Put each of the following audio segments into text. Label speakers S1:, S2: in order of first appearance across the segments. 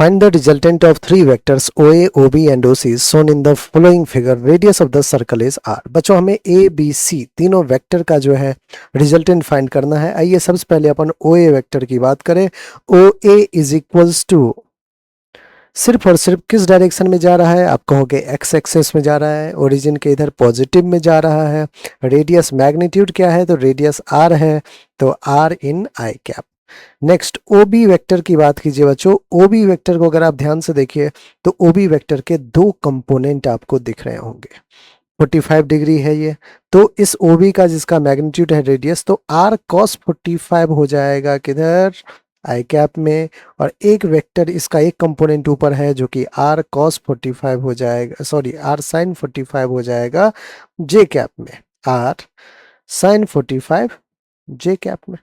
S1: Find the resultant of three vectors OA, OB and OC is shown in the following figure. Radius of the circle is R. बच्चों हमें A, B, C तीनों vector का जो है resultant find करना है। आइए सबसे पहले अपन OA वेक्टर की बात करें। OA इज इक्वल्स टू सिर्फ और सिर्फ किस डायरेक्शन में जा रहा है? आप कहोगे एक्स एक्सेस में जा रहा है, ओरिजिन के इधर पॉजिटिव में जा रहा है। रेडियस मैग्नीट्यूड क्या है? तो रेडियस आर है, तो R in I cap. Next OB vector की बात कीजिए बच्चों। ओबी वेक्टर को अगर आप ध्यान से देखिए तो ओबी वेक्टर के दो कंपोनेंट आपको दिख रहे होंगे। 45 डिग्री है ये, तो इस ओबी का जिसका मैग्नीट्यूड है रेडियस, तो आर कॉस 45 हो जाएगा किधर? आई कैप में। और एक वेक्टर इसका एक कंपोनेंट ऊपर है जो कि आर कॉस 45 हो जाएगा, सॉरी आर साइन 45 हो जाएगा जे कैप में, आर साइन 45 जे कैप में।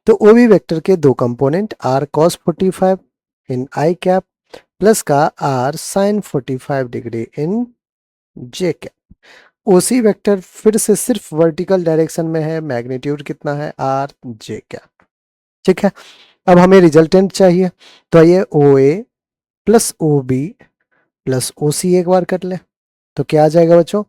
S1: तो ओबी वेक्टर के दो component R cos 45 in I cap plus का R sine 45 degree in J cap. OC vector फिर से सिर्फ वर्टिकल डायरेक्शन में है, मैग्नीट्यूड कितना है? R J cap. ठीक है, अब हमें रिजल्टेंट चाहिए, तो आइए O A plus O B plus O C एक बार कर ले, तो क्या आ जाएगा बच्चों?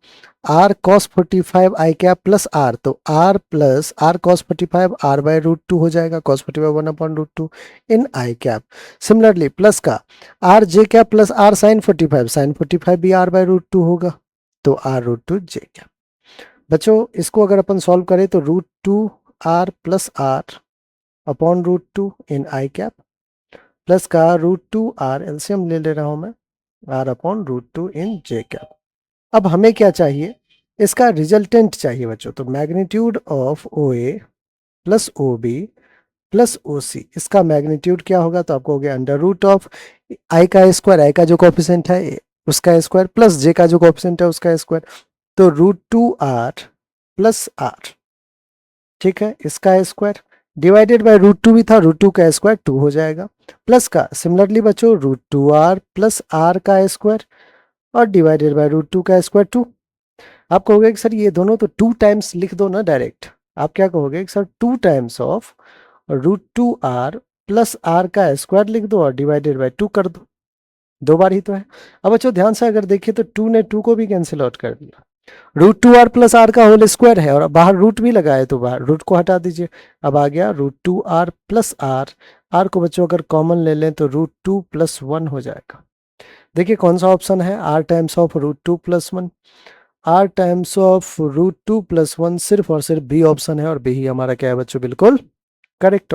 S1: R cos 45 I cap plus R, तो R plus R cos 45 R by root 2 हो जाएगा, cos 45 1/√2 in I cap. Similarly plus का R J cap plus R sine 45 भी आर बाय रूट 2 होगा, तो आर रूट 2 जे कैप। बच्चों इसको अगर अपन सॉल्व करें तो root 2 R plus R upon root 2 in I cap plus का रूट 2 आर, एलसीएम ले रहा हूं मैं, R upon root 2 in J cap. अब हमें क्या चाहिए? इसका रिजल्टेंट चाहिए बच्चों। तो magnitude of O A plus O B plus O C, इसका मैग्नीट्यूड क्या होगा? तो आपको हो गया अंडर रूट ऑफ आई का स्क्वायर, आई का जो कोएफिशिएंट है उसका स्क्वायर, प्लस जे का जो कोएफिशिएंट है उसका स्क्वायर, तो रूट 2 आर प्लस आर, ठीक है, इसका स्क्वायर डिवाइडेड बाय रूट 2 भी था, रूट 2 का स्क्वायर 2 हो जाएगा, प्लस का सिमिलरली बच्चों रूट 2 आर प्लस आर का स्क्वायर और डिवाइडेड बाय रूट 2 का स्क्वायर 2। आप कहोगे कि सर ये दोनों तो 2 टाइम्स लिख दो ना डायरेक्ट। आप क्या कहोगे कि sir 2 times of root 2 R plus R का स्क्वायर लिख दो और डिवाइडेड बाय 2 कर दो, दो बार ही तो है। अब बच्चों ध्यान से अगर देखिए तो 2 ने 2 को भी कैंसिल आउट कर दिया, रूट 2 आर प्लस आर का होल स्क्वायर है और बाहर रूट भी लगा है, तो बाहर रूट को हटा दीजिए, अब आ गया root 2 R plus R. R को बच्चों अगर कॉमन ले लें तो रूट 2 प्लस 1 हो जाएगा। देखिए कौन सा ऑप्शन है? R times of root 2 plus 1, R times of root 2 plus 1 सिर्फ और सिर्फ बी ऑप्शन है, और बी ही हमारा क्या है बच्चों? बिल्कुल करेक्ट ऑप्शन।